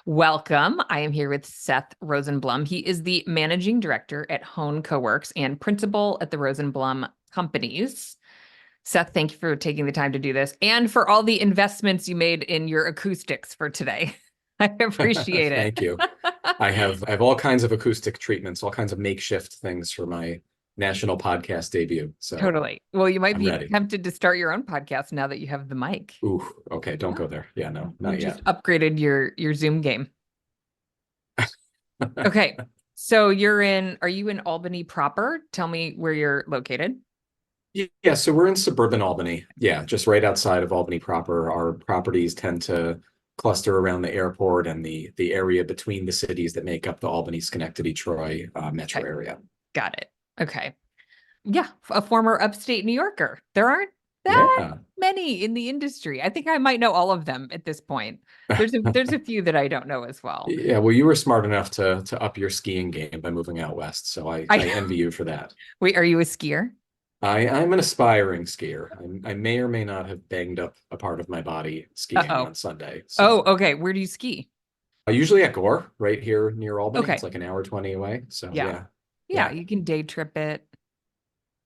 Welcome. I am here with Seth Rosenblum. He is the managing director at Hone Coworks and principal at the Rosenblum companies. Seth, thank you for taking the time to do this and for all the investments you made in your acoustics for today. I appreciate it. Thank you. I have all kinds of acoustic treatments, all kinds of makeshift things for my national podcast debut. So totally. Well, you might I'm be ready. tempted to start your own podcast now that you have the mic. Ooh, okay, don't go there. Yeah, no, not You yet. just upgraded your Zoom game. Okay. So are you in Albany proper? Tell me where you're located. Yeah, so we're in suburban Albany. Yeah, just right outside of Albany proper. Our properties tend to cluster around the airport and the area between the cities that make up the Albany, Schenectady, Troy metro Okay. area. Got it. Okay. Yeah, a former upstate New Yorker. There aren't that Yeah. many in the industry. I think I might know all of them at this point. There's a few that I don't know as well. Yeah, well, you were smart enough to up your skiing game by moving out west, so I I envy you for that. Wait, are you a skier? I'm an aspiring skier. I may or may not have banged up a part of my body skiing Uh-oh. on Sunday. Oh, So okay. Where do you ski? usually at Gore, right here near Albany. It's Okay. like an hour 20 away. So Yeah. yeah, Yeah, yeah, you can day trip it.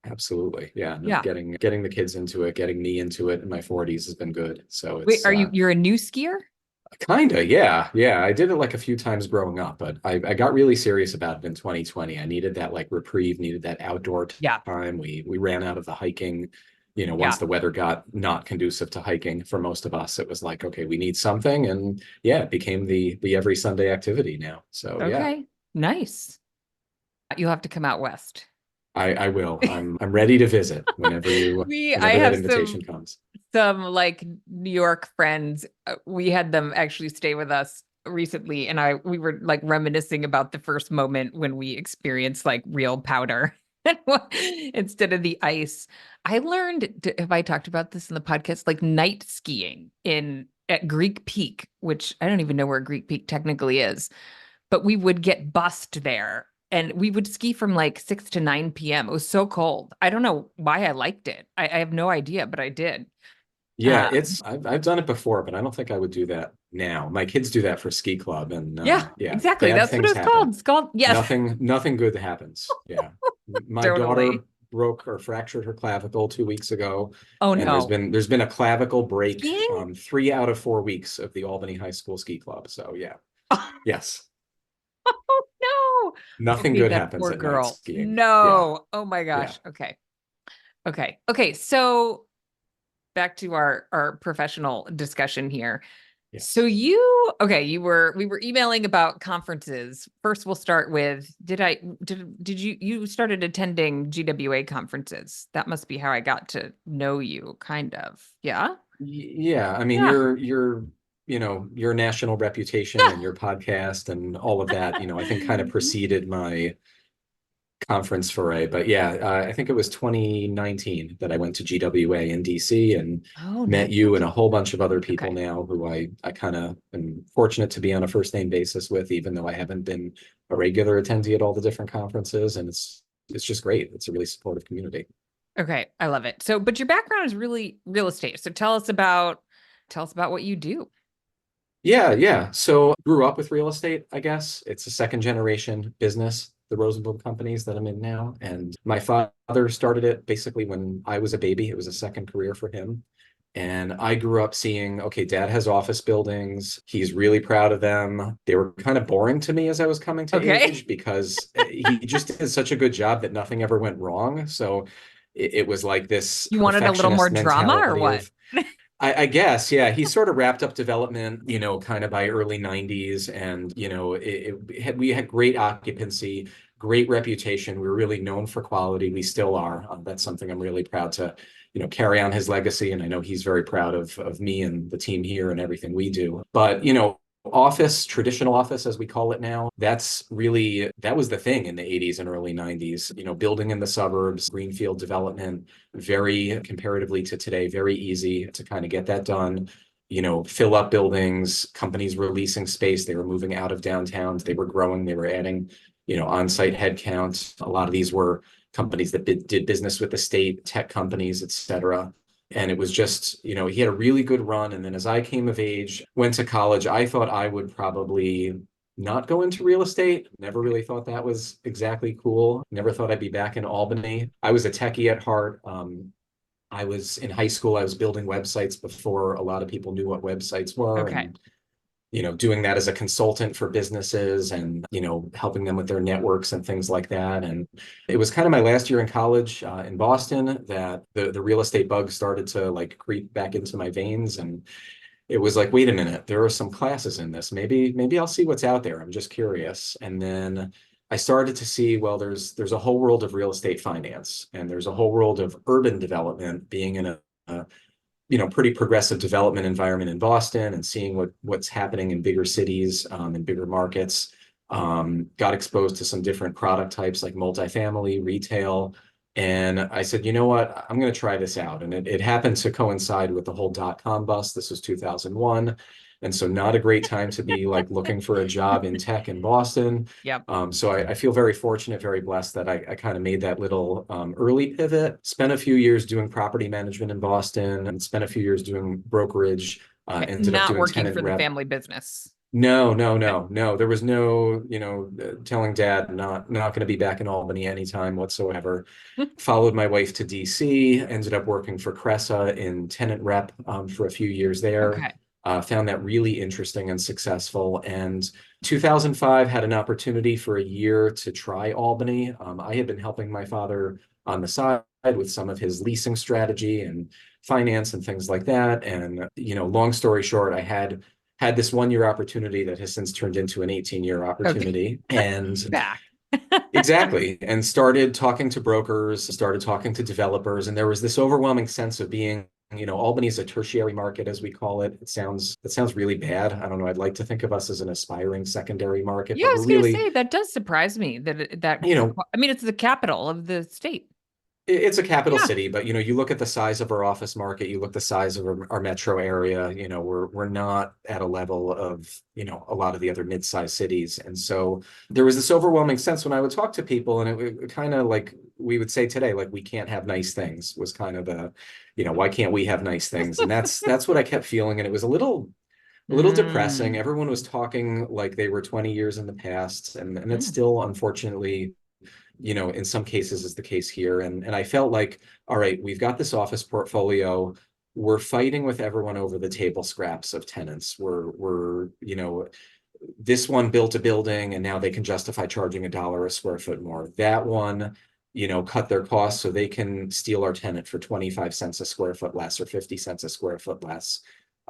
absolutely. Yeah, no, Yeah. getting the kids into it, getting me into it in my 40s has been good. So Wait, it's you're a new skier? kinda, yeah, yeah. I did it like a few times growing up, but I got really serious about it in 2020. I needed that like reprieve, needed that outdoor Yeah. time. We ran out of the hiking, once Yeah. the weather got not conducive to hiking for most of us, it was like, okay, we need something. And yeah, it became the every Sunday activity now. So yeah, Okay. Nice. You'll have to come out west. I will. I'm ready to visit I whenever that have invitation comes. some like New York friends. We had them actually stay with us recently, and we were like reminiscing about the first moment when we experienced like real powder instead of the ice. I learned, have I talked about this in the podcast, like night skiing in at Greek Peak, which I don't even know where Greek Peak technically is, but we would get bussed there and we would ski from like 6 to 9 p.m. It was so cold. I don't know why I liked it. I have no idea, but I did. Yeah, Uh, I've done it before, but I don't think I would do that now. My kids do that for ski club, and yeah, yeah, exactly. bad That's what it things was called. happen. It's called, yes, Nothing good happens. Yeah. My totally. daughter broke or fractured her clavicle 2 weeks ago, Oh and no. there's been a clavicle break Skiing? 3 out of 4 weeks of the Albany High School Ski Club. So yeah, yes, Oh no. nothing Okay, good that happens poor at night girl. skiing. Yeah, No. Oh my yeah, gosh. Okay. Okay. Okay. So back to our professional discussion here. yeah. So we were emailing about conferences. First, we'll start with, you started attending GWA conferences. That must be how I got to know you, kind of. Yeah? Yeah, I mean, Yeah. your national reputation and your podcast and all of that, I think kind of preceded my conference foray. But yeah, I think it was 2019 that I went to GWA in DC and Oh, met nice. you and a whole bunch of other people Okay. now who I kind of am fortunate to be on a first name basis with, even though I haven't been a regular attendee at all the different conferences. And it's just great. It's a really supportive community. Okay. I love it. So, but your background is really real estate. So tell us about what you do. Yeah, yeah. So grew up with real estate, I guess. It's a second generation business, the Rosenblum companies that I'm in now. And my father started it basically when I was a baby. It was a second career for him. And I grew up seeing, okay, dad has office buildings. He's really proud of them. They were kind of boring to me as I was coming to Okay. age because he just did such a good job that nothing ever went wrong. So it was like this You wanted a little more perfectionist drama or mentality what? of, I guess, yeah. He sort of wrapped up development, kind of by early 90s. And, we had great occupancy, great reputation. We were really known for quality. We still are. That's something I'm really proud to, carry on his legacy. And I know he's very proud of me and the team here and everything we do. But, office, traditional office, as we call it now, that was the thing in the 80s and early 90s, building in the suburbs, greenfield development, very comparatively to today, very easy to kind of get that done. Fill up buildings, companies were leasing space, they were moving out of downtowns, they were growing, they were adding, on-site headcount. A lot of these were companies that did business with the state, tech companies, et cetera. And it was just, he had a really good run. And then as I came of age, went to college, I thought I would probably not go into real estate. Never really thought that was exactly cool. Never thought I'd be back in Albany. I was a techie at heart. I was in high school, I was building websites before a lot of people knew what websites were. Okay. And doing that as a consultant for businesses and, helping them with their networks and things like that. And it was kind of my last year in college in Boston that the real estate bug started to like creep back into my veins. And it was like, wait a minute, there are some classes in this. Maybe I'll see what's out there. I'm just curious. And then I started to see, well, there's a whole world of real estate finance and there's a whole world of urban development being in a pretty progressive development environment in Boston and seeing what's happening in bigger cities, in bigger markets. Got exposed to some different product types like multifamily, retail. And I said, you know what, I'm going to try this out. And it happened to coincide with the whole dot-com bust. This was 2001. And so not a great time to be like looking for a job in tech in Boston. Yep. So I feel very fortunate, very blessed that I kind of made that little early pivot. Spent a few years doing property management in Boston and spent a few years doing brokerage. Okay. Ended up Not doing working tenant for the rep. family business. No, no, Okay. no, no. There was no, telling dad not going to be back in Albany anytime whatsoever. Followed my wife to DC, ended up working for Cressa in tenant rep for a few years there. Okay. Found that really interesting and successful. And 2005 had an opportunity for a year to try Albany. I had been helping my father on the side with some of his leasing strategy and finance and things like that. And, long story short, I had this 1 year opportunity that has since turned into an 18-year Okay. opportunity. And Back. exactly. And started talking to brokers, started talking to developers. And there was this overwhelming sense of being, Albany's a tertiary market, as we call it. It sounds really bad. I don't know. I'd like to think of us as an aspiring secondary market, Yeah, I but we're was gonna really, say that does surprise me that you know, I mean it's the capital of the state. it's a capital Yeah. city, but you look at the size of our office market, you look the size of our metro area, we're not at a level of, a lot of the other mid-sized cities. And so there was this overwhelming sense when I would talk to people, and it kind of like we would say today, like we can't have nice things was kind of the, why can't we have nice things? And that's what I kept feeling. And it was a little depressing. Mm. Everyone was talking like they were 20 years in the past, and it's Mm. still unfortunately in some cases is the case here. And I felt like, all right, we've got this office portfolio. We're fighting with everyone over the table scraps of tenants. We're this one built a building and now they can justify charging $1 a square foot more. That one, cut their costs so they can steal our tenant for 25 cents a square foot less or 50 cents a square foot less.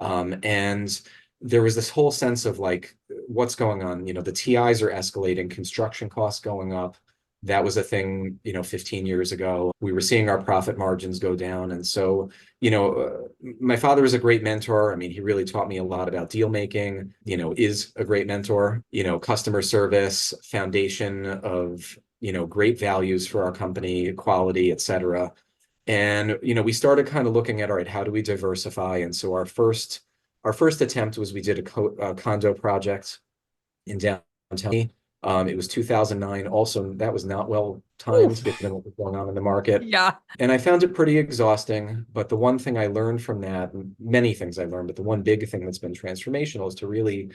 And there was this whole sense of like, what's going on? The TIs are escalating, construction costs going up. That was a thing, 15 years ago. We were seeing our profit margins go down. And so, my father was a great mentor. I mean, he really taught me a lot about deal making, is a great mentor, customer service, foundation of, great values for our company, quality, et cetera. And, we started kind of looking at, all right, how do we diversify? And so our first attempt was we did a condo project in downtown. It was 2009. Also, that was not well timed Oof. given what was going on in the market. Yeah. And I found it pretty exhausting. But the one thing I learned from that, many things I learned, but the one big thing that's been transformational is to really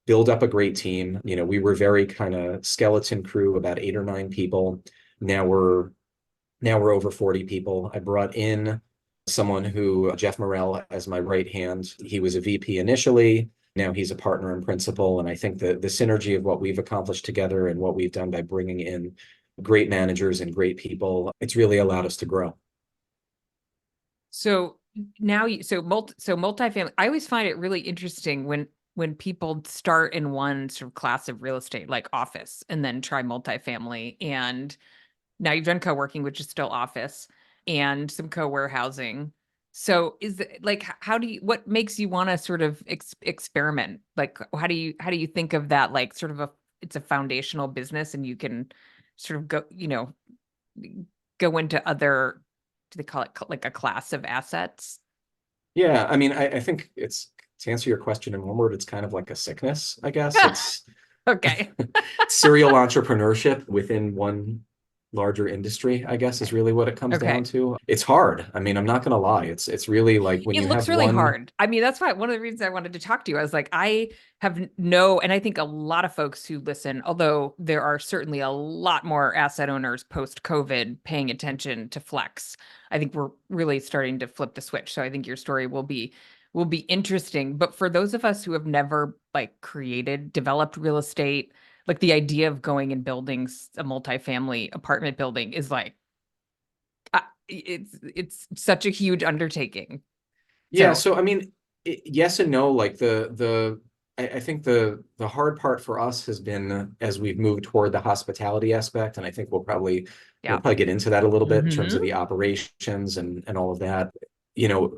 build up a great team. We were very kind of skeleton crew, about 8 or 9 people. Now we're over 40 people. I brought in someone who, Jeff Morrell, as my right hand. He was a VP initially. Now he's a partner and principal. And I think the synergy of what we've accomplished together and what we've done by bringing in great managers and great people, it's really allowed us to grow. So now so multifamily, I always find it really interesting when people start in one sort of class of real estate, like office, and then try multifamily. And now you've done co-working, which is still office, and some co-warehousing. So is it like what makes you want to sort of experiment? Like how do you think of that like sort of it's a foundational business and you can sort of go into other, do they call it like a class of assets? Yeah, I mean, I think it's to answer your question in one word, it's kind of like a sickness, I guess. It's Okay. serial entrepreneurship within one larger industry, I guess, is Okay. really what it comes down Okay. to. It's hard. I mean, I'm not going to lie. It's really like when It you looks have really one. hard. I mean, that's why one of the reasons I wanted to talk to you. I was like, I have no, and I think a lot of folks who listen, although there are certainly a lot more asset owners post COVID paying attention to flex. I think we're really starting to flip the switch. So I think your story will be interesting. But for those of us who have never like created, developed real estate, like the idea of going and building a multifamily apartment building is like it's such a huge undertaking. Yeah, So so I mean, yes and no. Like I think the hard part for us has been as we've moved toward the hospitality aspect, and I think we'll yeah. probably get into that a little bit in terms of Hmm. the operations and all of that. You know,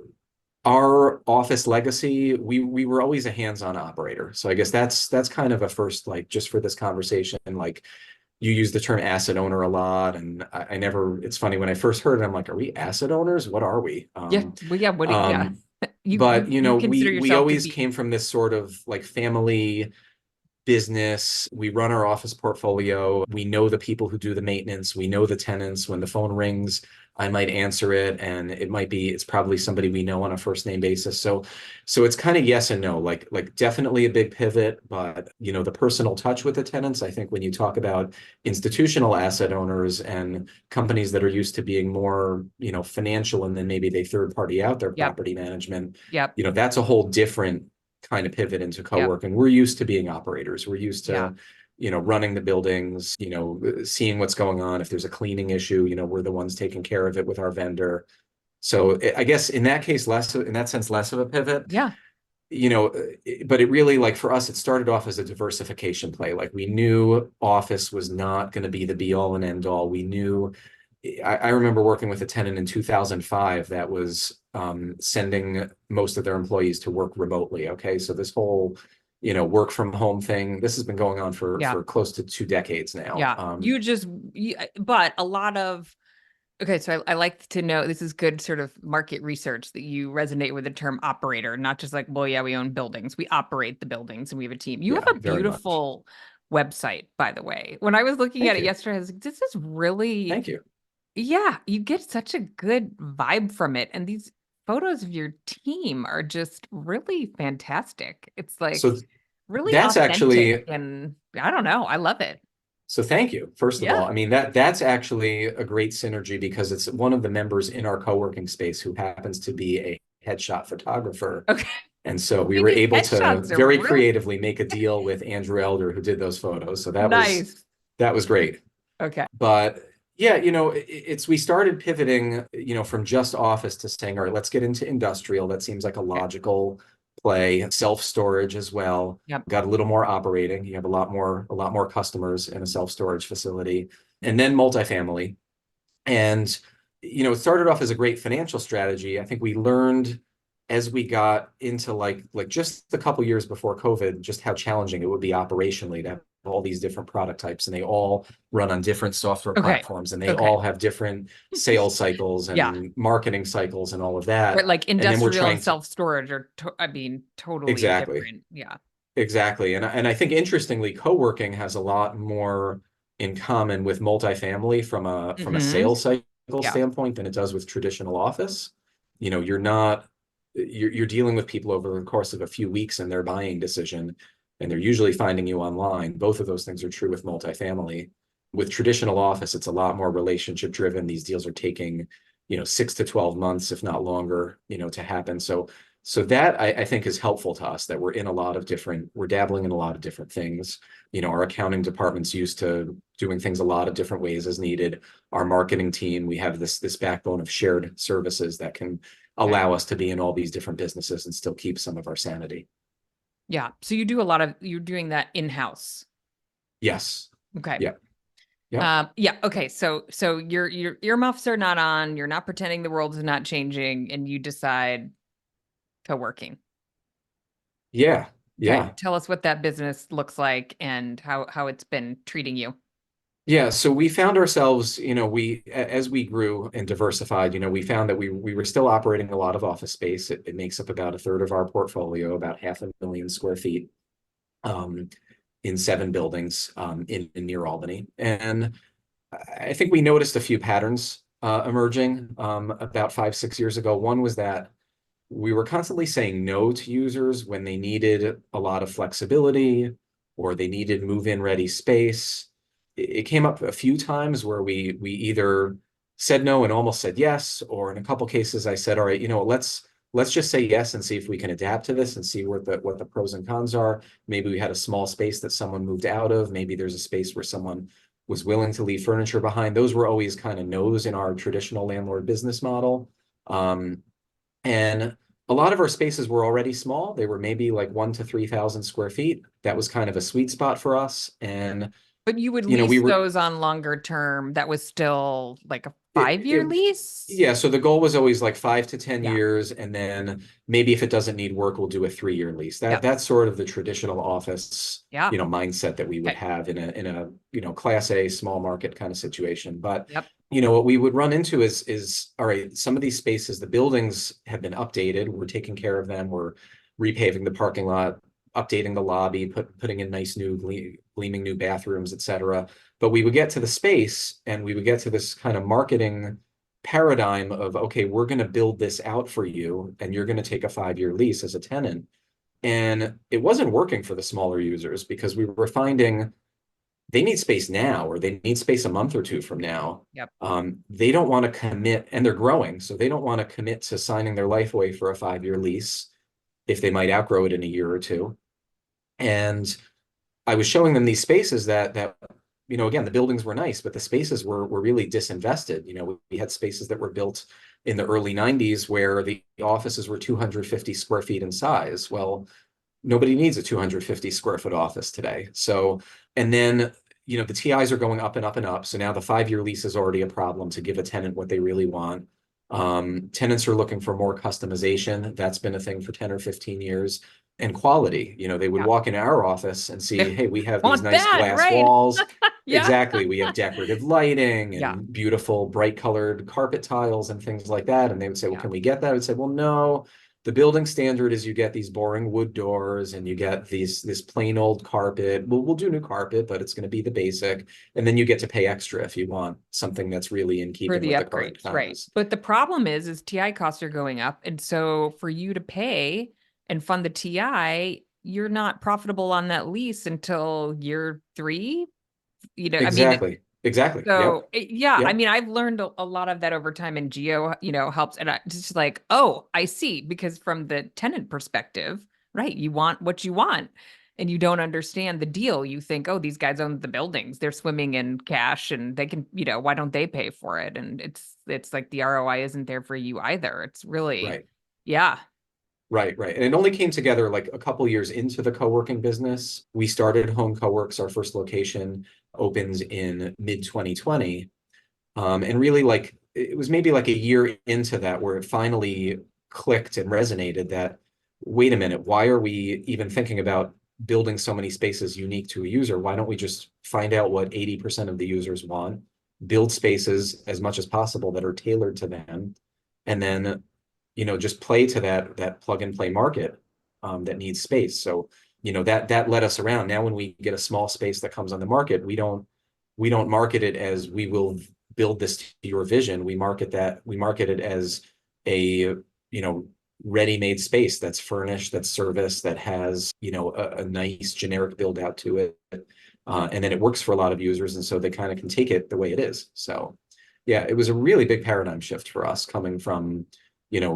our office legacy, we were always a hands-on operator. So I guess that's kind of a first, like just for this conversation, like you use the term asset owner a lot, and I never. It's funny when I first heard it, I'm like, are we asset owners? What are we? Yeah. Well, yeah. What do you, yeah. Um, You but you you consider we yourself to always be, came from this sort of like family business. We run our office portfolio. We know the people who do the maintenance. We know the tenants. When the phone rings, I might answer it, and it's probably somebody we know on a first name basis. So it's kind of yes and no. Like definitely a big pivot, but the personal touch with the tenants. I think when you talk about institutional asset owners and companies that are used to being more financial, and then maybe they third party out their yep, property management, yep, that's a whole different kind of pivot into yep, co-working. We're used to being operators. We're used yeah, to, running the buildings, seeing what's going on. If there's a cleaning issue, we're the ones taking care of it with our vendor. So I guess in that case, in that sense, less of a pivot, yeah, but it really, like for us, it started off as a diversification play. Like we knew office was not going to be the be all and end all. We knew I remember working with a tenant in 2005 that was sending most of their employees to work remotely. Okay, so this whole, work from home thing, this has been going on for yeah, close to 2 decades now. yeah. But a lot of, okay, so I like to know this is good sort of market research that you resonate with the term operator, not just like, well, yeah, we own buildings. We operate the buildings and we have a team. You have Yeah, a very much. beautiful website, by the way. When I was looking at Thank it you. yesterday, I was like, this is really, Thank you. yeah, you get such a good vibe from it. And these photos of your team are just really fantastic. It's like So really that's authentic actually and I don't know, I love it. So thank you. First of Yeah. all, I mean that's actually a great synergy because it's one of the members in our co-working space who happens to be a headshot photographer. Okay. And so we were These able to headshots are very really creatively make a deal with Andrew Elder, who did those photos. So nice. that was great. Okay. But yeah, it's we started pivoting, from just office to saying, all right, let's get into industrial. That seems like a Okay. logical play. Self-storage as well. Yep. Got a little more operating. You have a lot more customers in a self-storage facility. And then multifamily. And it started off as a great financial strategy. I think we learned as we got into like just a couple years before COVID, just how challenging it would be operationally to have all these different product types, and they all run on different software Okay. platforms, and they Okay. all have different sales cycles Yeah. and marketing cycles and all of Right. that. Like And then we're industrial and trying to self-storage are, I mean, totally exactly, different. Yeah. exactly. And I think interestingly, co-working has a lot more in common with multifamily from a Hmm. sales cycle Yeah. standpoint than it does with traditional office. You're not you're dealing with people over the course of a few weeks in their buying decision, and they're usually finding you online. Both of those things are true with multifamily. With traditional office, it's a lot more relationship driven. These deals are taking, 6 to 12 months, if not longer, to happen. So that I think is helpful to us that we're dabbling in a lot of different things. Our accounting department's used to doing things a lot of different ways as needed. Our marketing team, we have this backbone of shared services that can Okay. allow us to be in all these different businesses and still keep some of our sanity. Yeah. So you're doing that in-house. Yes. Okay. Yeah. Yeah. Yeah. Okay. So your earmuffs are not on. You're not pretending the world is not changing, and you decide co-working. Yeah. Okay. Yeah. Tell us what that business looks like and how it's been treating you. Yeah, so we found ourselves, as we grew and diversified, we found that we were still operating a lot of office space. It makes up about a third of our portfolio, about 500,000 square feet, um, in 7 buildings, in near Albany. And I think we noticed a few patterns emerging about 5, 6 years ago. One was that we were constantly saying no to users when they needed a lot of flexibility or they needed move-in ready space. It came up a few times where we either said no and almost said yes, or in a couple cases I said, all right, let's just say yes and see if we can adapt to this and see what the pros and cons are. Maybe we had a small space that someone moved out of. Maybe there's a space where someone was willing to leave furniture behind. Those were always kind of no's in our traditional landlord business model. And a lot of our spaces were already small. They were maybe like 1 to 3,000 square feet. That was kind of a sweet spot for us. And, But you would we lease were, those on longer term. That was still like a it, 5-year it, lease. yeah, so the goal was always like 5 to 10 Yeah. years, and then maybe if it doesn't need work, we'll do a 3-year lease. Yep. That's sort of the traditional office, Yeah. mindset that we would Okay. have in a class A small market kind of situation. But Yep. what we would run into is all right, some of these spaces, the buildings have been updated. We're taking care of them. We're repaving the parking lot, updating the lobby, putting in nice new gleaming new bathrooms, et cetera. But we would get to the space and we would get to this kind of marketing paradigm of, okay, we're going to build this out for you and you're going to take a 5-year lease as a tenant. And it wasn't working for the smaller users because we were finding they need space now or they need space a month or two from now. Yep. They don't want to commit, and they're growing, so they don't want to commit to signing their life away for a 5-year lease if they might outgrow it in a year or two. And I was showing them these spaces that again, the buildings were nice, but the spaces were really disinvested. We had spaces that were built in the early 90s where the offices were 250 square feet in size. Well, nobody needs a 250 square foot office today. So, and then, the TIs are going up and up and up. So now the 5-year lease is already a problem to give a tenant what they really want. Tenants are looking for more customization. That's been a thing for 10 or 15 years. And quality, they would Yeah. walk in our office and see, They hey, we have these want nice that, glass right? walls. Yeah. Exactly. We have decorative lighting Yeah. and beautiful bright colored carpet tiles and things like that. And they would say, well, Yeah. can we get that? I would say, well, no, the building standard is you get these boring wood doors and you get this plain old carpet. We'll do new carpet, but it's going to be the basic. And then you get to pay extra if you want something that's really in For keeping the with the current upgrades, right. times. But the problem is TI costs are going up. And so for you to pay and fund the TI, you're not profitable on that lease until year 3. I mean, Exactly. Exactly. Yep. so yeah, I Yep. mean, I've learned a lot of that over time, and geo, helps. And I just like, oh, I see, because from the tenant perspective, right, you want what you want, and you don't understand the deal. You think, oh, these guys own the buildings, they're swimming in cash, and they can, why don't they pay for it? And it's like the ROI isn't there for you either. It's really, Right. yeah, Right, right. And it only came together like a couple years into the co-working business. We started Home Coworks, our first location opens in mid 2020. And really like it was maybe like a year into that where it finally clicked and resonated that, wait a minute, why are we even thinking about building so many spaces unique to a user? Why don't we just find out what 80% of the users want, build spaces as much as possible that are tailored to them, and then just play to that plug and play market that needs space. So that led us around. Now when we get a small space that comes on the market, we don't market it as we will build this to your vision. We market it as a ready-made space that's furnished, that's serviced, that has a nice generic build out to it, and then it works for a lot of users, and so they kind of can take it the way it is. So yeah, it was a really big paradigm shift for us coming from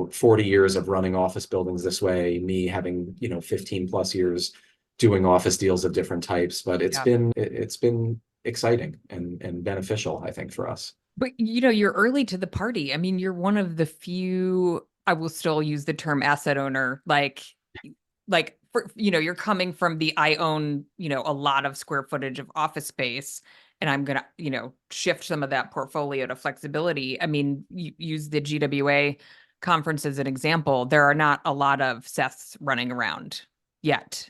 40 years of running office buildings this way, me having 15 plus years doing office deals of different types. But yeah. it's been exciting and beneficial, I think, for us. But you're early to the party. I mean, you're one of the few, I will still use the term asset owner, like for, you're coming from the I own, a lot of square footage of office space, and I'm gonna, shift some of that portfolio to flexibility. I mean, you use the GWA conference as an example. There are not a lot of Seths running around yet.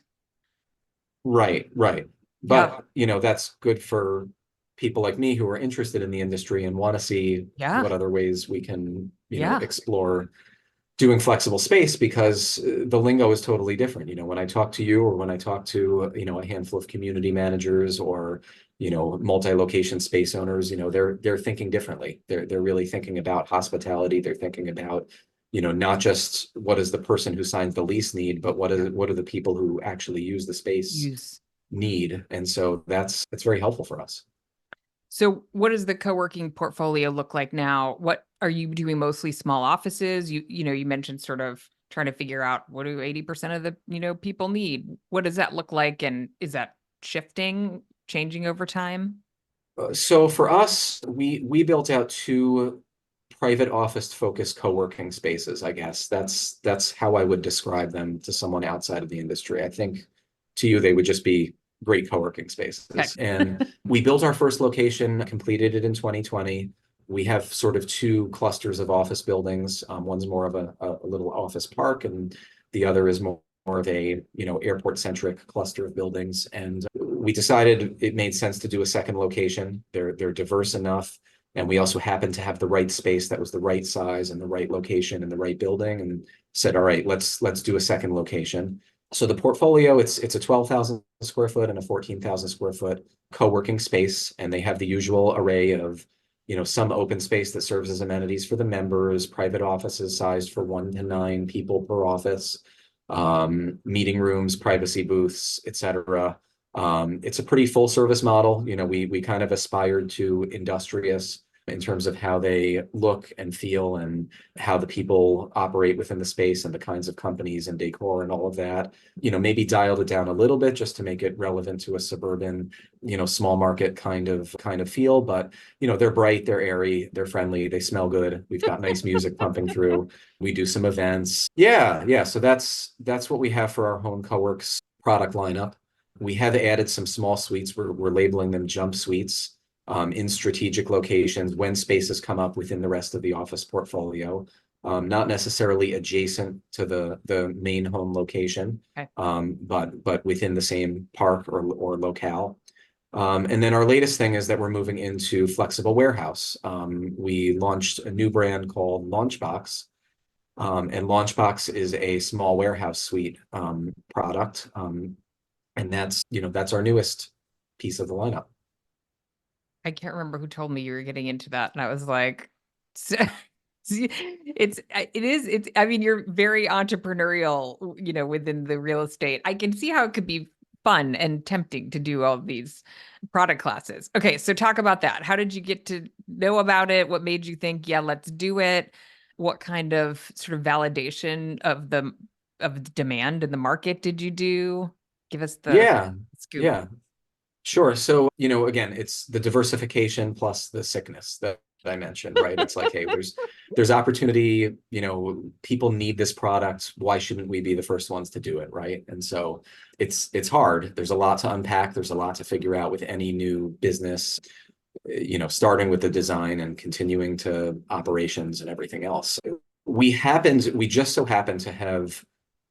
Right, right. Yeah. But that's good for people like me who are interested in the industry and want to see Yeah. what other ways we can Yeah. explore doing flexible space because the lingo is totally different. You know, when I talk to you or when I talk to, a handful of community managers or, multi-location space owners, they're thinking differently. They're really thinking about hospitality. They're thinking about, not just what does the person who signs the lease need, but what are the people who actually use the space Use. need. And so it's very helpful for us. So what does the co-working portfolio look like now? What are you doing, mostly small offices? You mentioned sort of trying to figure out what do 80% of the, people need. What does that look like? And is that shifting, changing over time? So for us, we built out two private office focused co-working spaces, I guess. That's how I would describe them to someone outside of the industry. I think to you they would just be great co-working Okay. spaces. And we built our first location, completed it in 2020. We have sort of two clusters of office buildings. One's more of a little office park, and the other is more of a airport centric cluster of buildings. And we decided it made sense to do a second location. They're diverse enough, and we also happened to have the right space that was the right size and the right location and the right building, and said, all right, let's do a second location. So the portfolio, it's a 12,000 square foot and a 14,000 square foot co-working space, and they have the usual array of some open space that serves as amenities for the members, private offices sized for 1 to 9 people per office, meeting rooms, privacy booths, etc. It's a pretty full service model. We kind of aspired to industrious in terms of how they look and feel and how the people operate within the space and the kinds of companies and decor and all of that. Maybe dialed it down a little bit just to make it relevant to a suburban, small market kind of feel. But they're bright, they're airy, they're friendly, they smell good. We've got nice music pumping through. We do some events. Yeah. So that's what we have for our home coworks product lineup. We have added some small suites. We're labeling them jump suites, in strategic locations when spaces come up within the rest of the office portfolio, not necessarily adjacent to the main home location, Okay. but within the same park or locale. And then our latest thing is that we're moving into flexible warehouse. We launched a new brand called Launchbox. And Launchbox is a small warehouse suite product. And that's our newest piece of the lineup. I can't remember who told me you were getting into that. And I was like, I mean, you're very entrepreneurial, within the real estate. I can see how it could be fun and tempting to do all these product classes. Okay, so talk about that. How did you get to know about it? What made you think, yeah, let's do it? What kind of sort of validation of the demand in the market did you do? Give us the Yeah, scoop. yeah. Sure. So, again, it's the diversification plus the sickness that I mentioned, right? It's like, hey, there's opportunity, people need this product. Why shouldn't we be the first ones to do it, right? And so it's hard. There's a lot to unpack. There's a lot to figure out with any new business, starting with the design and continuing to operations and everything else. We just so happened to have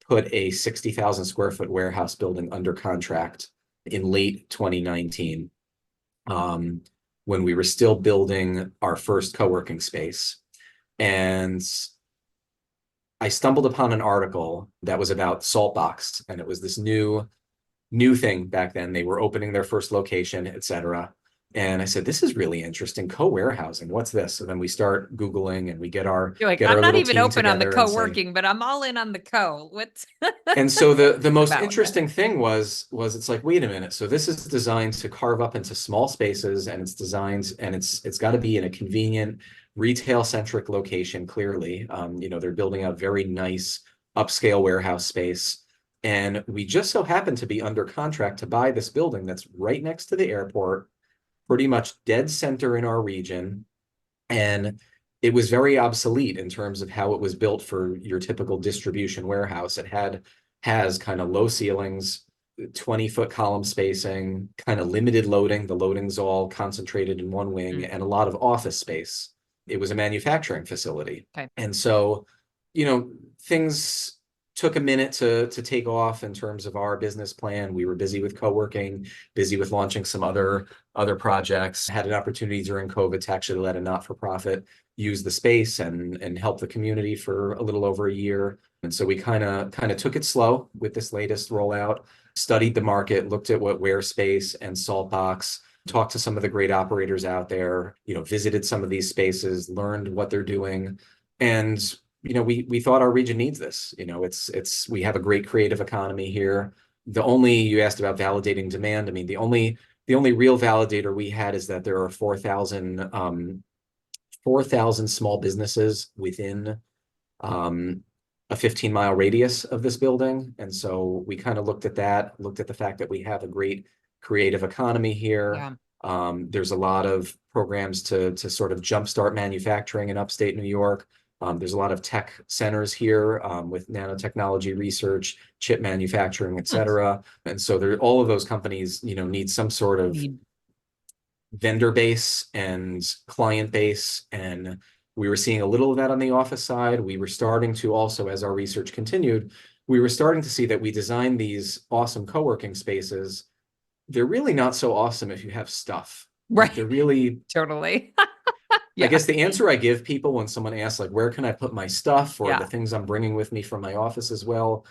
put a 60,000 square foot warehouse building under contract in late 2019, when we were still building our first co-working space. And I stumbled upon an article that was about Saltbox, and it was this new thing back then. They were opening their first location, etc. And I said, this is really interesting. Co-warehousing, what's this? And then we start Googling and we get our You're like, I'm not little even team open on the together and say, co-working, but I'm all in on the co. What's and so the most about? interesting thing was it's like, wait a minute. So this is designed to carve up into small spaces, and it's got to be in a convenient retail centric location. Clearly, they're building out very nice upscale warehouse space. And we just so happen to be under contract to buy this building that's right next to the airport, pretty much dead center in our region. And it was very obsolete in terms of how it was built for your typical distribution warehouse. Has kind of low ceilings, 20-foot column spacing, kind of limited loading. The loading's all concentrated in one wing, and a lot of office space. It was a manufacturing facility. Okay. And so, things took a minute to take off in terms of our business plan. We were busy with co-working, busy with launching some other projects. Had an opportunity during COVID to actually let a not-for-profit use the space and help the community for a little over a year. And so we kind of took it slow with this latest rollout, studied the market, looked at what Wearspace and Saltbox, talked to some of the great operators out there, visited some of these spaces, learned what they're doing. And we thought our region needs this. We have a great creative economy here. You asked about validating demand. I mean, the only real validator we had is that there are 4,000 small businesses within a 15-mile radius of this building. And so we kind of looked at the fact that we have a great creative economy here. Yeah. There's a lot of programs to sort of jumpstart manufacturing in upstate New York. There's a lot of tech centers here with nanotechnology research, chip manufacturing, et cetera. And so all of those companies, need some sort of vendor base and client base. And we were seeing a little of that on the office side. We were starting to also, as our research continued, we were starting to see that we designed these awesome co-working spaces. They're really not so awesome if you have stuff. Right. They're really totally. I guess the answer I give people when someone asks, like, where can I put my stuff or the things I'm bringing with me from my office as well,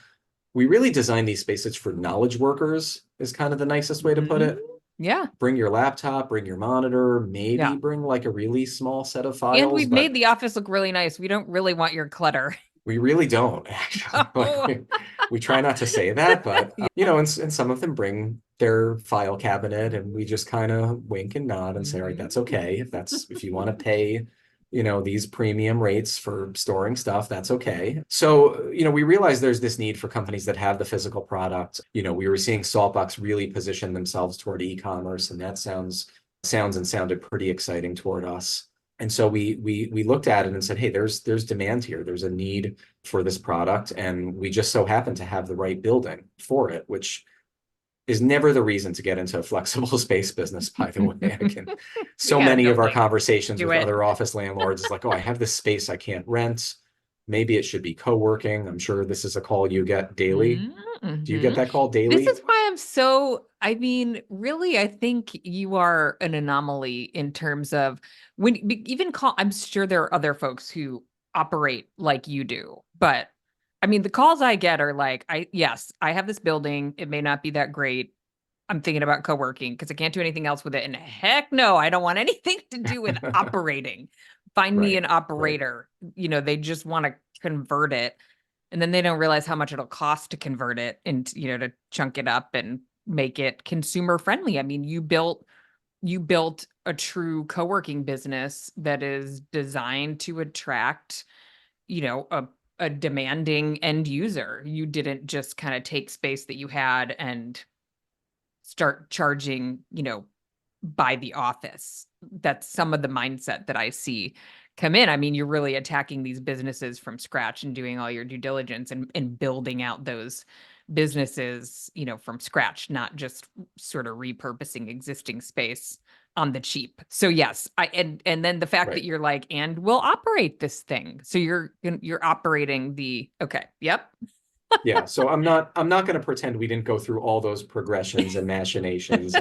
we really design these spaces for knowledge workers is kind of the nicest way to put it. Yeah. Bring your laptop, bring your monitor, maybe bring like a really small set of files. And we've made the office look really nice. We don't really want your clutter. We really don't, actually. We try not to say that, but and some of them bring their file cabinet, and we just kind of wink and nod and say, all right, that's okay. If you want to pay, these premium rates for storing stuff, that's okay. So, we realized there's this need for companies that have the physical product. We were seeing Saltbox really position themselves toward e-commerce, and that sounded pretty exciting toward us. And so we looked at it and said, hey, there's demand here. There's a need for this product. And we just so happen to have the right building for it, which is never the reason to get into a flexible space business, by the way. Many of our conversations with other office landlords is like, oh, I have this space I can't rent. Maybe it should be co-working. I'm sure this is a call you get daily. Mm-hmm. Do you get that call daily? This is why really, I think you are an anomaly in terms of I'm sure there are other folks who operate like you do, but I mean, the calls I get are like, I have this building. It may not be that great. I'm thinking about co-working because I can't do anything else with it. And heck no, I don't want anything to do with operating. Find me an operator. They just want to convert it. And then they don't realize how much it'll cost to convert it and, to chunk it up and make it consumer friendly. I mean, you built a true co-working business that is designed to attract, a demanding end user. You didn't just kind of take space that you had and start charging, by the office. That's some of the mindset that I see come in. I mean, you're really attacking these businesses from scratch and doing all your due diligence and building out those businesses, from scratch, not just sort of repurposing existing space on the cheap. So yes, and then the fact that you're like, and we'll operate this thing. So you're operating okay. Yep. Yeah. So I'm not going to pretend we didn't go through all those progressions and machinations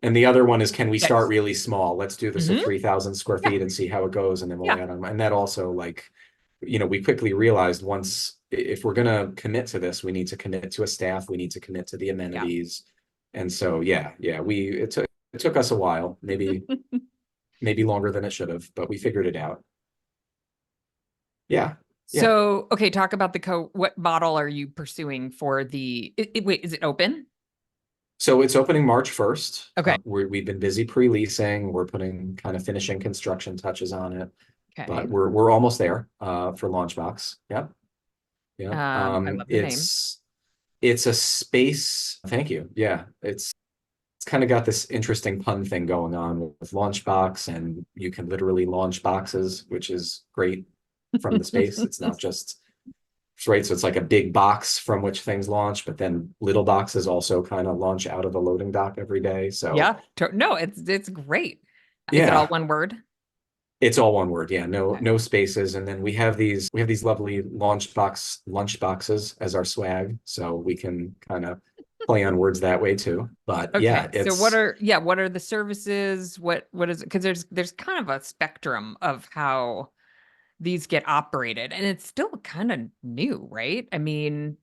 and the other one is, can we start really small? Let's do this at 3,000 square feet and see how it goes. And then we'll add on. And that also, like, we quickly realized if we're going to commit to this, we need to commit to a staff. We need to commit to the amenities. And so, it took us a while, maybe longer than it should have, but we figured it out. Yeah. So, okay, talk about what model are you pursuing for wait, is it open? So it's opening March 1st. Okay. We've been busy pre-leasing. We're finishing construction touches on it. Okay. But we're almost there for Launchbox. Yep. Yeah. I love the name. It's a space. Thank you. Yeah. It's kind of got this interesting pun thing going on with Launchbox, and you can literally launch boxes, which is great from the space. It's not just right. So it's like a big box from which things launch, but then little boxes also kind of launch out of the loading dock every day. So no, it's great. Is it all one word? It's all one word. Yeah. No spaces. And then we have these lovely lunch boxes as our swag. So we can kind of play on words that way too. But yeah, Okay. So it's what are the services? What is it? Because there's kind of a spectrum of how these get operated, and it's still kind of new, right? I mean,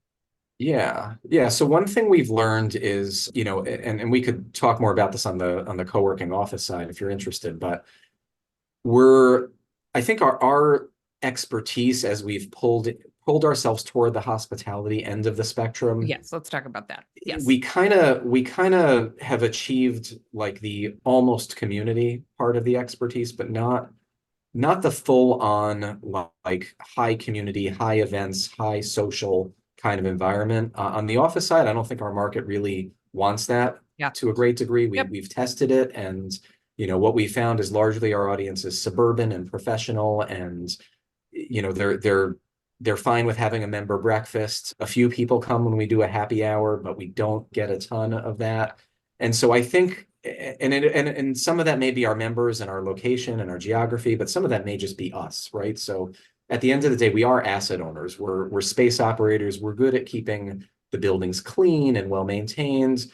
yeah. So one thing we've learned is, and we could talk more about this on the co-working office side if you're interested, but we're I think our expertise as we've pulled ourselves toward the hospitality end of the spectrum, yes, let's talk about that. Yes. we kind of have achieved like the almost community part of the expertise, but not the full on like high community, high events, high social kind of environment. On the office side, I don't think our market really wants that Yeah. to a great degree. Yep. We've tested it, and what we found is largely our audience is suburban and professional, and they're fine with having a member breakfast. A few people come when we do a happy hour, but we don't get a ton of that. And so I think, and some of that may be our members and our location and our geography, but some of that may just be us, right? So at the end of the day, we are asset owners. We're space operators. We're good at keeping the buildings clean and well maintained.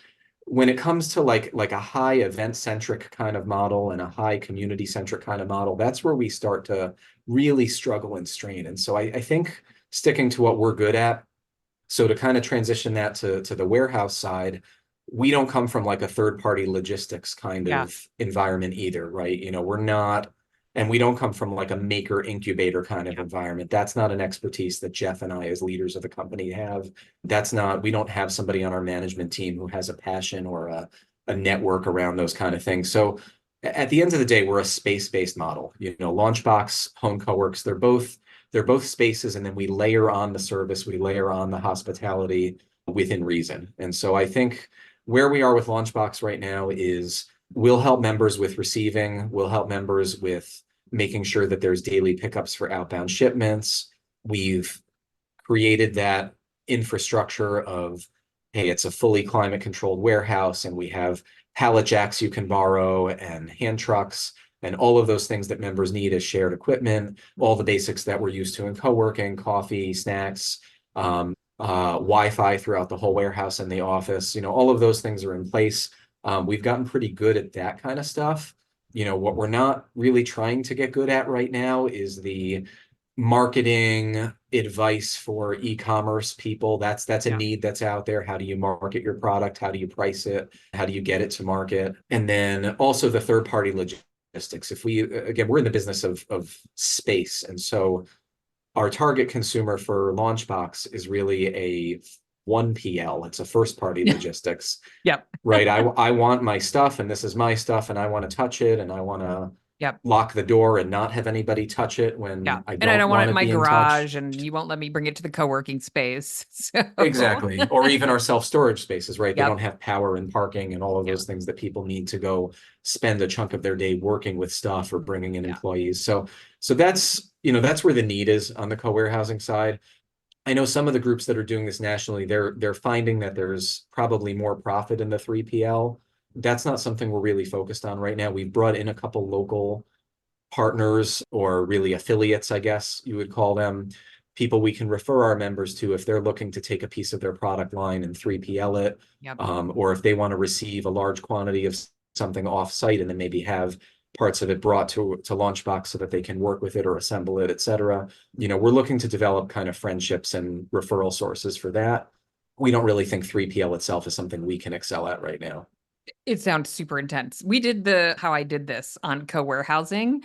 When it comes to like a high event centric kind of model and a high community centric kind of model, that's where we start to really struggle and strain. And so I think sticking to what we're good at, so to kind of transition that to the warehouse side, we don't come from like a third party logistics kind Yeah. of environment either, right? We're not, and we don't come from like a maker incubator kind of Yeah. environment. That's not an expertise that Jeff and I, as leaders of the company, have. We don't have somebody on our management team who has a passion or a network around those kind of things. So at the end of the day, we're a space-based model. Launchbox, Home Coworks, they're both spaces, and then we layer on the service, we layer on the hospitality within reason. And so I think where we are with Launchbox right now is we'll help members with receiving, we'll help members with making sure that there's daily pickups for outbound shipments. We've created that infrastructure of, hey, it's a fully climate controlled warehouse, and we have pallet jacks you can borrow and hand trucks and all of those things that members need as shared equipment, all the basics that we're used to in co-working, coffee, snacks, Wi-Fi throughout the whole warehouse and the office. All of those things are in place. We've gotten pretty good at that kind of stuff. What we're not really trying to get good at right now is the marketing advice for e-commerce people. That's a Yeah. need that's out there. How do you market your product? How do you price it? How do you get it to market? And then also the third party logistics. We're in the business of space. And so our target consumer for Launchbox is really a 1PL. It's a first party Yeah. logistics, Yep. right? I want my stuff, and this is my stuff, and I want to touch it, and I want to Yep. lock the door and not have anybody touch it Yeah. when I And I don't don't want want it in it my being touched. garage, and you won't let me bring it to the co-working space. So, Exactly. Or even our self-storage spaces, right? They don't yep. have power and parking and all of Yeah. those things that people need to go spend a chunk of their day working with stuff or bringing in Yeah. employees. So that's where the need is on the co-warehousing side. I know some of the groups that are doing this nationally, they're finding that there's probably more profit in the 3PL. That's not something we're really focused on right now. We've brought in a couple local partners, or really affiliates, I guess you would call them, people we can refer our members to if they're looking to take a piece of their product line and 3PL it, Yep. or if they want to receive a large quantity of something off-site and then maybe have parts of it brought to Launchbox so that they can work with it or assemble it, etc. We're looking to develop kind of friendships and referral sources for that. We don't really think 3PL itself is something we can excel at right now. It sounds super intense. We did how I did this on co-warehousing,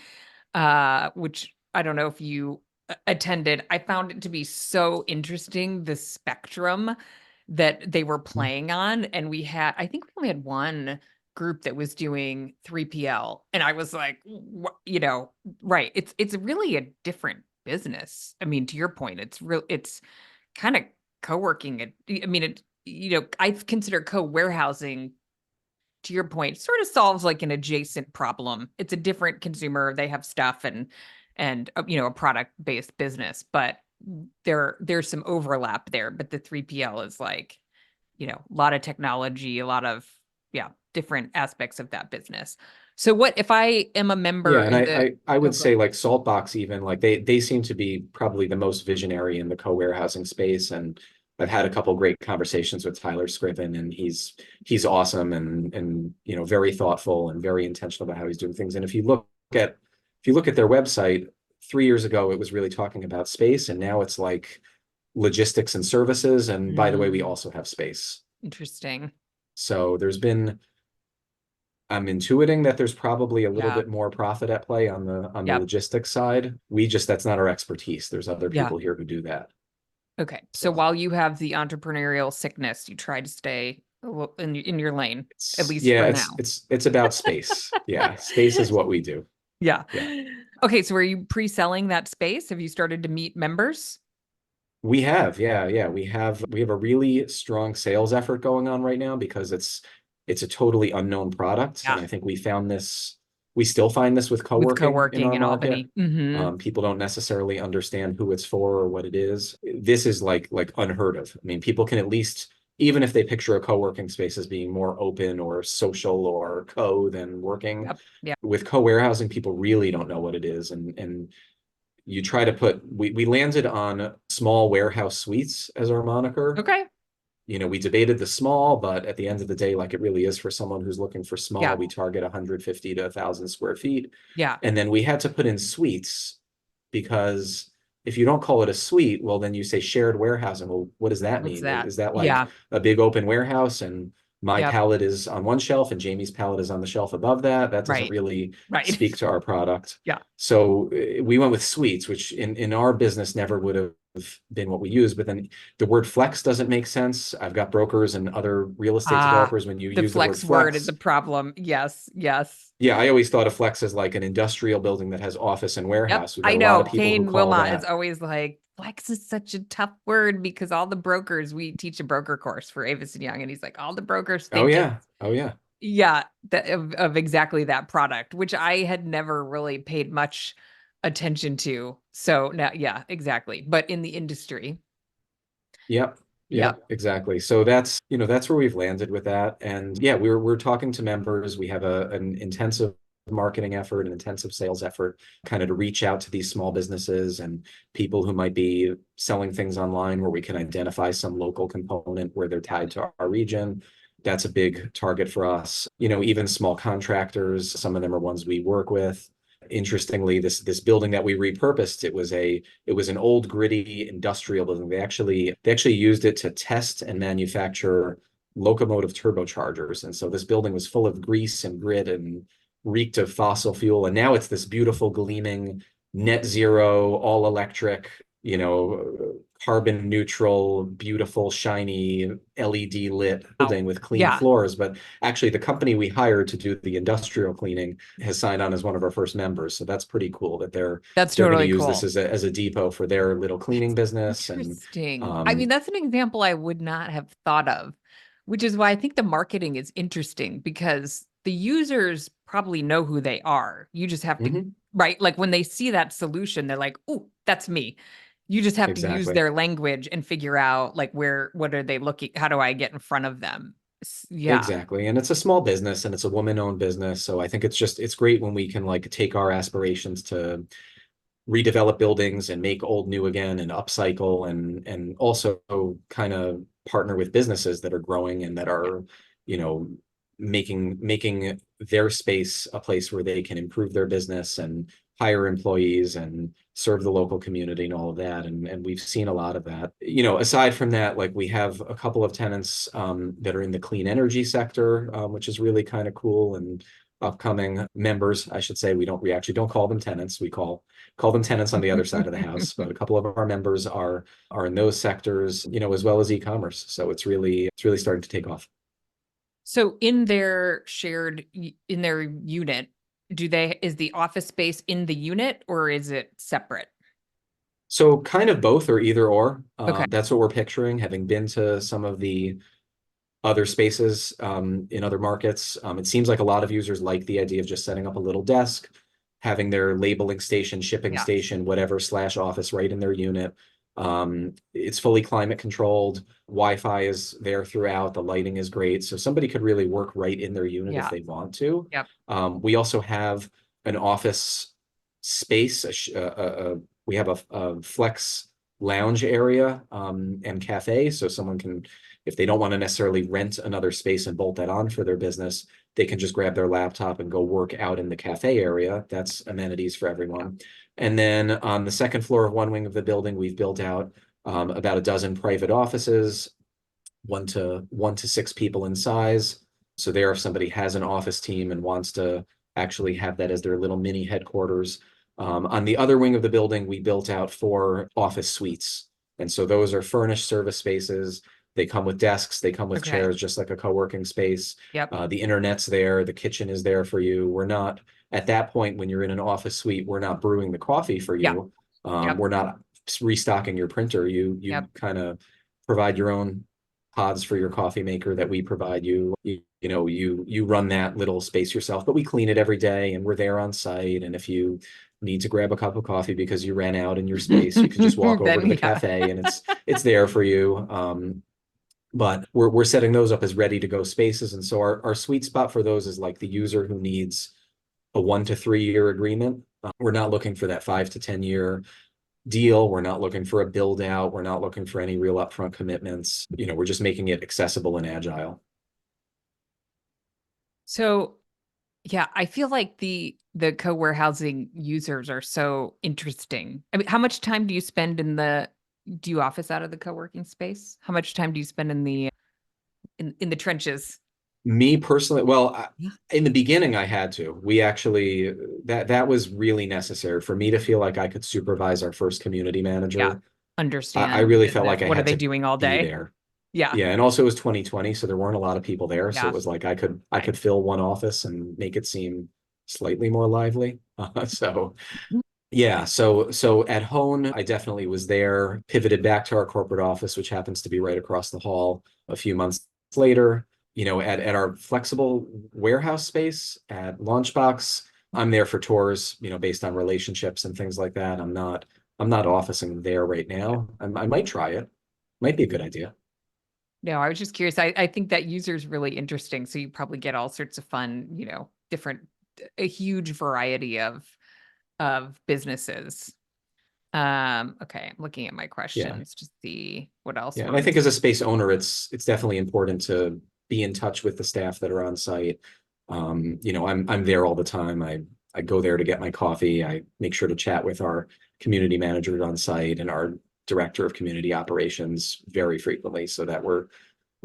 which I don't know if you attended. I found it to be so interesting, the spectrum that they were playing on. And I think we only had one group that was doing 3PL. And I was like, right. It's really a different business. I mean, to your point, it's kind of co-working. I mean, I consider co-warehousing, to your point, sort of solves like an adjacent problem. It's a different consumer. They have stuff and a product-based business, but there's some overlap there. But the 3PL is like, a lot of technology, a lot of different aspects of that business. So what if I am a Yeah, member and in the I oh, would go say ahead. like Saltbox, even like they seem to be probably the most visionary in the co-warehousing space, and I've had a couple great conversations with Tyler Scriven, and he's awesome and very thoughtful and very intentional about how he's doing things. And if you look at their website, 3 years ago it was really talking about space, and now it's like logistics and services. And by the way, we also have space. Interesting. So I'm intuiting that there's probably a little Yeah. bit more profit at play on the Yep. logistics side. That's not our expertise. There's other Yeah. people here who do that. Okay. So while you have the entrepreneurial sickness, you try to stay in your lane, at least for now. It's about space. Yeah, space is what we do. Yeah. Yeah. Okay. So are you pre-selling that space? Have you started to meet members? We have, yeah. We have a really strong sales effort going on right now because it's a totally unknown product. Yeah. And I think we still find this with With coworking in coworking our in market. Albany. People don't necessarily understand who it's for or what it is. This is like unheard of. I mean, people can at least, even if they picture a co-working space as being more open or social or co than working, Yep. Yeah. with co-warehousing, people really don't know what it is. And you try to we landed on small warehouse suites as our moniker. Okay. We debated the small, but at the end of the day, like it really is for someone who's looking for small, Yeah. we target 150 to 1,000 square feet. Yeah. And then we had to put in suites because if you don't call it a suite, well, then you say shared warehousing. Well, what does that What's mean? that? Is that like Yeah. a big open warehouse and my Yep. pallet is on one shelf and Jamie's pallet is on the shelf above that? That doesn't Right. really Right. speak to our product. Yeah. So we went with suites, which in our business never would have been what we use. But then the word flex doesn't make sense. I've got brokers and other real estate developers. When you The use the word flex word is flex, a problem. Yes. Yes. yeah, I always thought of flex as like an industrial building that has office and Yep. warehouse. We've got I a lot know. of people who Kane call Wilmot is that. always like, flex is such a tough word because all the brokers, we teach a broker course for Avis and Young, and he's like, all the brokers Oh think it's, yeah. Oh yeah. yeah, of exactly that product, which I had never really paid much attention to. So now, yeah, exactly. But in the industry, Yep. yeah. Yep, exactly. So that's where we've landed with that. And yeah, we're talking to members. We have an intensive marketing effort, an intensive sales effort, kind of to reach out to these small businesses and people who might be selling things online where we can identify some local component where they're tied to our region. That's a big target for us. Even small contractors, some of them are ones we work with. Interestingly, this building that we repurposed, it was an old gritty industrial building. They actually used it to test and manufacture locomotive turbochargers. And so this building was full of grease and grit and reeked of fossil fuel. And now it's this beautiful, gleaming, net zero, all electric, carbon neutral, beautiful, shiny, LED lit building with clean Yeah, floors. But actually, the company we hired to do the industrial cleaning has signed on as one of our first members. So that's pretty cool that that's they're going to totally use this cool. as a depot for their little cleaning business. And Interesting. I mean, that's an example I would not have thought of, which is why I think the marketing is interesting because the users probably know who they are. You just have to, mhm, right? Like when they see that solution, they're like, "Oh, that's me." You just have to use exactly. their language and figure out like what are they looking, how do I get in front of them? Yeah. Exactly. And it's a small business and it's a woman-owned business. So I think it's great when we can like take our aspirations to redevelop buildings and make old new again and upcycle and also kind of partner with businesses that are growing and that are, you know, making their space a place where they can improve their business and hire employees and serve the local community and all of that. And we've seen a lot of that. Aside from that, like we have a couple of tenants that are in the clean energy sector, which is really kind of cool. And upcoming members, I should say, we actually don't call them tenants. We call them tenants on the other side of the house, but a couple of our members are in those sectors, as well as e-commerce. So it's really starting to take off. So in their in their unit, is the office space in the unit or is it separate? So kind of both or either or. Okay. That's what we're picturing, having been to some of the other spaces in other markets. It seems like a lot of users like the idea of just setting up a little desk, having their labeling station, shipping Yeah. station, whatever / office right in their unit. It's fully climate controlled. Wi-Fi is there throughout. The lighting is great. So somebody could really work right in their unit if Yeah. they want to. Yep. We also have an office space. We have a flex lounge area and cafe. So someone can, if they don't want to necessarily rent another space and bolt that on for their business, they can just grab their laptop and go work out in the cafe area. That's amenities for Yeah. everyone. And then on the second floor of one wing of the building, we've built out about a dozen private offices, one to six people in size. So there, if somebody has an office team and wants to actually have that as their little mini headquarters. On the other wing of the building, we built out four office suites. And so those are furnished service spaces. They come with desks, they come with Okay. chairs, just like a co-working space. Yep. The internet's there, the kitchen is there for you. We're not, at that point, when you're in an office suite, we're not brewing the coffee for Yeah. you. Yep. We're not restocking your printer. You Yep. kind of provide your own pods for your coffee maker that we provide you. You run that little space yourself, but we clean it every day and we're there on site. And if you need to grab a cup of coffee because you ran out in your space, you can just walk over to Then the yeah. cafe and it's there for you. But we're setting those up as ready to go spaces. And so our sweet spot for those is like the user who needs a 1 to 3 year agreement. We're not looking for that 5 to 10 year deal. We're not looking for a build out. We're not looking for any real upfront commitments. We're just making it accessible and agile. So yeah, I feel like the co-warehousing users are so interesting. I mean, how much time do you spend do you office out of the co-working space? How much time do you spend in the trenches? Me personally, well, Yeah. in the beginning, I had to. We actually that was really necessary for me to feel like I could supervise our first community Yeah. manager. I Understand the really felt business. like I What are had they to doing all be day? there. Yeah. Yeah, and also it was 2020, so there weren't a lot of people there. So it Yeah. was like I Fine. could fill one office and make it seem slightly more lively. So yeah, so at Hone, I definitely was there, pivoted back to our corporate office, which happens to be right across the hall a few months later. At our flexible warehouse space at Launchbox, I'm there for tours, based on relationships and things like that. I'm not officing there right now. I might try it. Might be a good idea. No, I was just curious. I think that user is really interesting. So you probably get all sorts of fun, different, a huge variety of businesses. Okay, I'm looking at my Yeah. questions to see what else Yeah, and I wanted think to. as a space owner, it's definitely important to be in touch with the staff that are on site. I'm there all the time. I go there to get my coffee. I make sure to chat with our community manager on site and our director of community operations very frequently, so that we're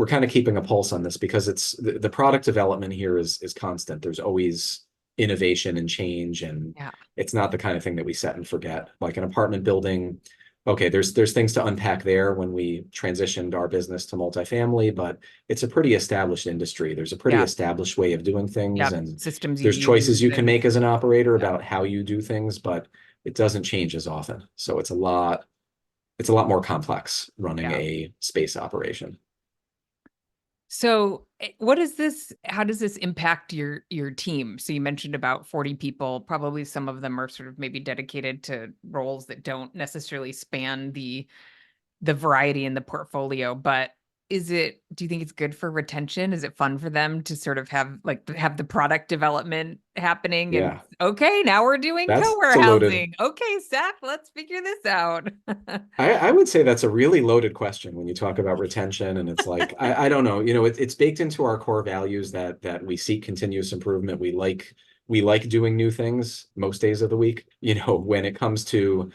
kind of keeping a pulse on this because it's the product development here is constant. There's always innovation and change, and Yeah. it's not the kind of thing that we set and forget. Like an apartment building, okay, there's things to unpack there when we transitioned our business to multifamily, but it's a pretty established industry. There's a pretty Yeah. established way of doing things, Yeah. and Systems you there's choices use you can and make as an operator yeah. about how you do things, but it doesn't change as often. So it's a lot more complex running Yeah. a space operation. So how does this impact your team? So you mentioned about 40 people, probably some of them are sort of maybe dedicated to roles that don't necessarily span the variety in the portfolio, but do you think it's good for retention? Is it fun for them to sort of have the product development happening and Yeah, okay, now we're doing that's a loaded. co-warehousing. Okay, Seth, let's figure this out. I would say that's a really loaded question when you talk about retention, and it's like I don't know. It's baked into our core values that we seek continuous improvement. We like doing new things most days of the week. When it comes to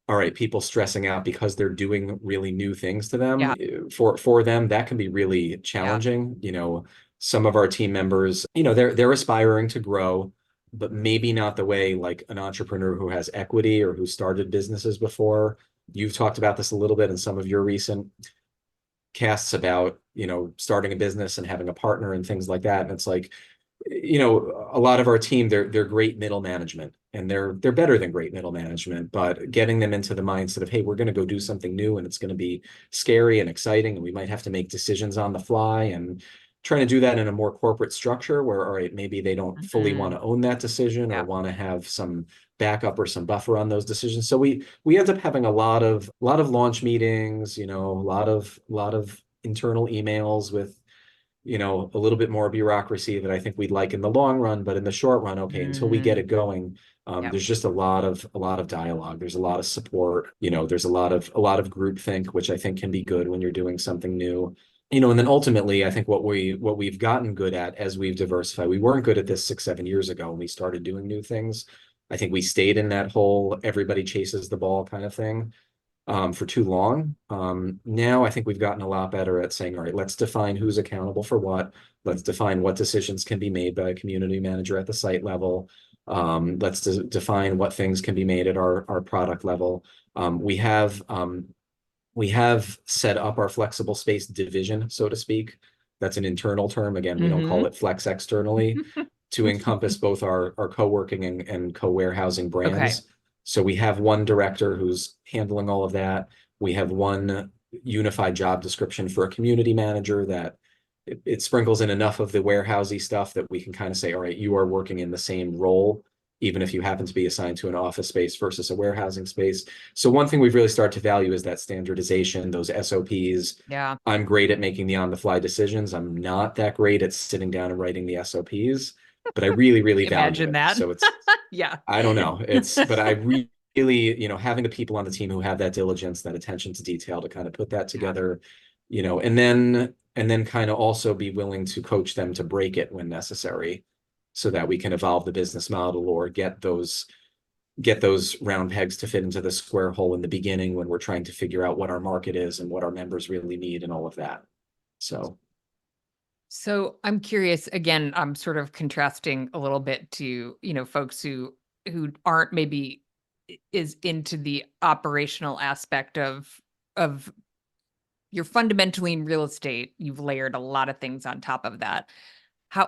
all right, people stressing out because they're doing really new things to them, Yeah, for them, that can be really yeah, challenging. Some of our team members, they're aspiring to grow, but maybe not the way like an entrepreneur who has equity or who started businesses before. You've talked about this a little bit in some of your recent casts about, starting a business and having a partner and things like that. And it's like, a lot of our team, they're great middle management, and they're better than great middle management, but getting them into the mindset of, hey, we're going to go do something new and it's going to be scary and exciting, and we might have to make decisions on the fly, and trying to do that in a more corporate structure where, all right, maybe they don't fully want mhm, to own that decision or yeah, want to have some backup or some buffer on those decisions. So we end up having a lot of launch meetings, a lot of internal emails with a little bit more bureaucracy that I think we'd like in the long run, but in the short run, okay, until we get Mm, it going, yeah. there's just a lot of dialogue. There's a lot of support. There's a lot of groupthink, which I think can be good when you're doing something new. And then ultimately, I think what we've gotten good at as we've diversified, we weren't good at this 6, 7 years ago when we started doing new things. I think we stayed in that whole everybody chases the ball kind of thing for too long. Now I think we've gotten a lot better at saying, all right, let's define who's accountable for what. Let's define what decisions can be made by a community manager at the site level. Let's define what things can be made at our product level. We have set up our flexible space division, so to speak. That's an internal term. Again, we don't call Hmm. it flex externally to encompass both our co-working and co-warehousing Okay. brands. So we have one director who's handling all of that. We have one unified job description for a community manager that it sprinkles in enough of the warehousey stuff that we can kind of say, all right, you are working in the same role, even if you happen to be assigned to an office space versus a warehousing space. So one thing we've really started to value is that standardization, those SOPs. Yeah. I'm great at making the on-the-fly decisions. I'm not that great at sitting down and writing the SOPs, but I really, really value Imagine it. that. So Yeah. I don't know. But I really, having the people on the team who have that diligence, that attention to detail to kind of put that Yeah. together, and then kind of also be willing to coach them to break it when necessary so that we can evolve the business model or get those round pegs to fit into the square hole in the beginning when we're trying to figure out what our market is and what our members really need and all of that. So So I'm curious, again, I'm sort of contrasting a little bit to, folks who aren't maybe is into the operational aspect of you're fundamentally in real estate. You've layered a lot of things on top of that. How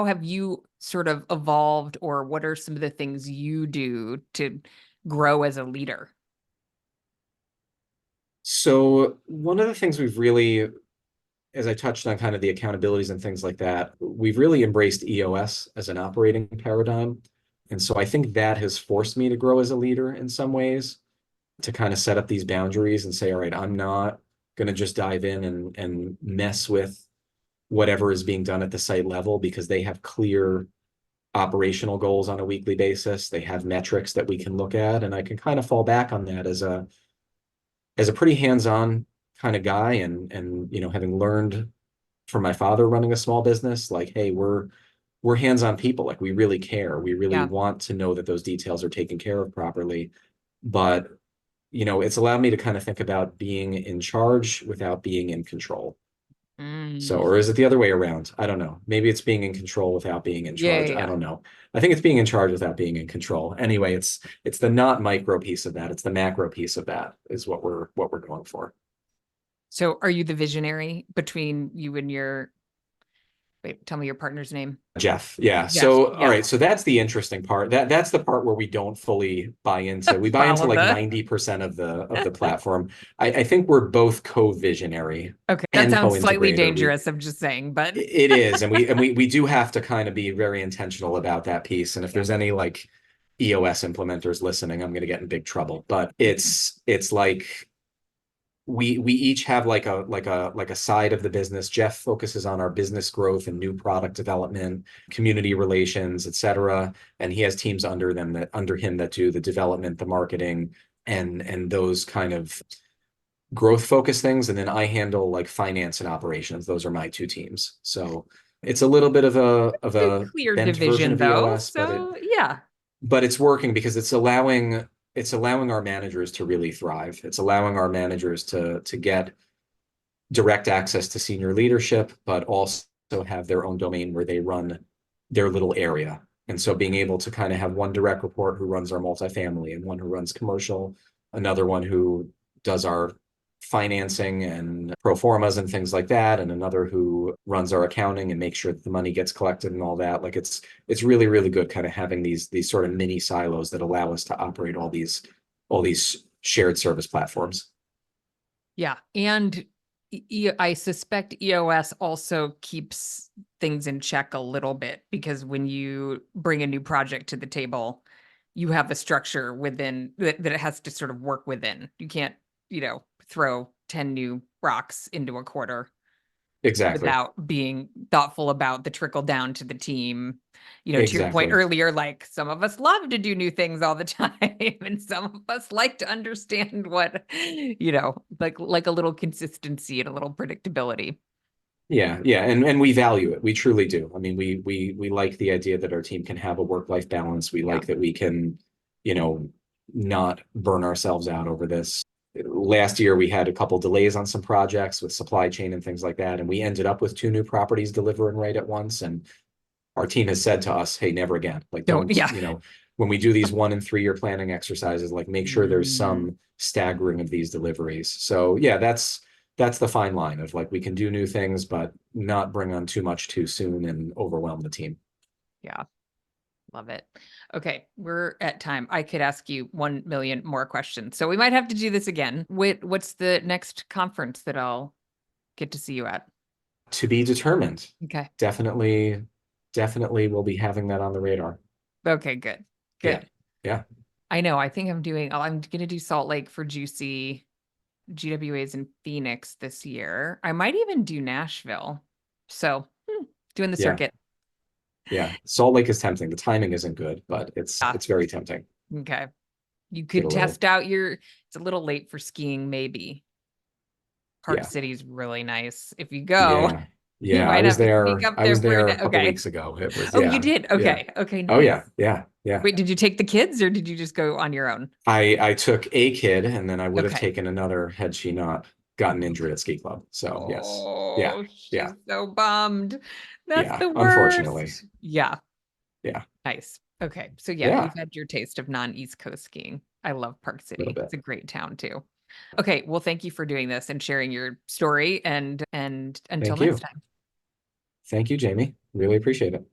have you sort of evolved, or what are some of the things you do to grow as a leader? so one of the things we've really, as I touched on kind of the accountabilities and things like that, we've really embraced EOS as an operating paradigm. And so I think that has forced me to grow as a leader in some ways, to kind of set up these boundaries and say, all right, I'm not going to just dive in and mess with whatever is being done at the site level because they have clear operational goals on a weekly basis. They have metrics that we can look at, and I can kind of fall back on that as a pretty hands-on kind of guy and having learned from my father running a small business, like, hey, we're hands-on people. Like we really care. We really Yeah. want to know that those details are taken care of properly. But it's allowed me to kind of think about being in charge without being in control. So, Mm. or is it the other way around? I don't know. Maybe it's being in control without being in Yeah, charge. yeah, I yeah. don't know. I think it's being in charge without being in control. Anyway, it's the not micro piece of that. It's the macro piece of that is what we're going for. So are you the visionary between you and wait, tell me your partner's name? Jeff, yeah. Jeff. So, all Yeah. right. So that's the interesting part. That's the part where we don't fully buy into. We buy into Follow like the 90% of the platform. I think we're both co-visionary Okay. That and sounds slightly co-integrator. dangerous, I'm just saying, but It is, and we do have to kind of be very intentional about that piece. And if yeah. there's any like EOS implementers listening, I'm going to get in big trouble. But it's like we each have like a side of the business. Jeff focuses on our business growth and new product development, community relations, et cetera. And he has teams under him that do the development, the marketing, and those kind of growth focused things. And then I handle like finance and operations. Those are my two teams. So it's a little bit of a of A a clear bent version division of though. EOS, but So yeah. it's working because it's allowing our managers to really thrive. It's allowing our managers to get direct access to senior leadership, but also have their own domain where they run their little area. And so being able to kind of have one direct report who runs our multifamily and one who runs commercial, another one who does our financing and pro formas and things like that, and another who runs our accounting and makes sure that the money gets collected and all that. Like it's really, really good kind of having these sort of mini silos that allow us to operate all these shared service platforms. Yeah. And I suspect EOS also keeps things in check a little bit because when you bring a new project to the table, you have a structure within that it has to sort of work within. You can't, throw 10 new rocks into a quarter. Exactly. without being thoughtful about the trickle down to the team. To your point Exactly. earlier, like some of us love to do new things all the time, and some of us like to understand what, like a little consistency and a little predictability. Yeah, yeah, and we value it. We truly do. I mean, we like the idea that our team can have a work-life balance. We Yeah. like that we can, you know, not burn ourselves out over this. Last year we had a couple delays on some projects with supply chain and things like that, and we ended up with two new properties delivering right at once. And our team has said to us, hey, never again. Like, Don't, don't, yeah. when we do these 1 and 3 year planning exercises, like make sure there's Mm, some staggering of these deliveries. So yeah, that's the fine line of like we can do new things, but not bring on too much too soon and overwhelm the team. yeah. Love it. Okay, we're at time. I could ask you 1 million more questions. So we might have to do this again. What's the next conference that I'll get to see you at? To be determined. Okay. Definitely, definitely we'll be having that on the radar. Okay, good. Yeah. Good. Yeah. I know. I think I'm gonna do Salt Lake for Juicy GWA's in Phoenix this year. I might even do Nashville. So doing the Yeah. circuit. Yeah. Salt Lake is tempting. The timing isn't good, but it's Ah, it's very tempting. okay. You Get a could little, test out it's a little late for skiing, maybe. Park yeah. City's really nice. If you go, Yeah. you Yeah. I might was have to sneak there. up I there was for there a couple okay. weeks ago. It was, Oh, you yeah. did? Yeah. Okay. Okay, Oh nice. yeah. Yeah. Yeah. Wait, did you take the kids or did you just go on your own? I took a kid and then I would have Okay. taken another had she not gotten injured Okay. at ski club. So yes. Yeah. Oh, Yeah. she's so bummed. That's Yeah. the Unfortunately. worst. Yeah. Yeah. Nice. Okay. So yeah, Yeah. you've had your taste of non-East Coast skiing. I love Park A little City. bit. It's a great town too. Okay, well, thank you for doing this and sharing your story and until Thank next you. time. Thank you, Jamie. Really appreciate it.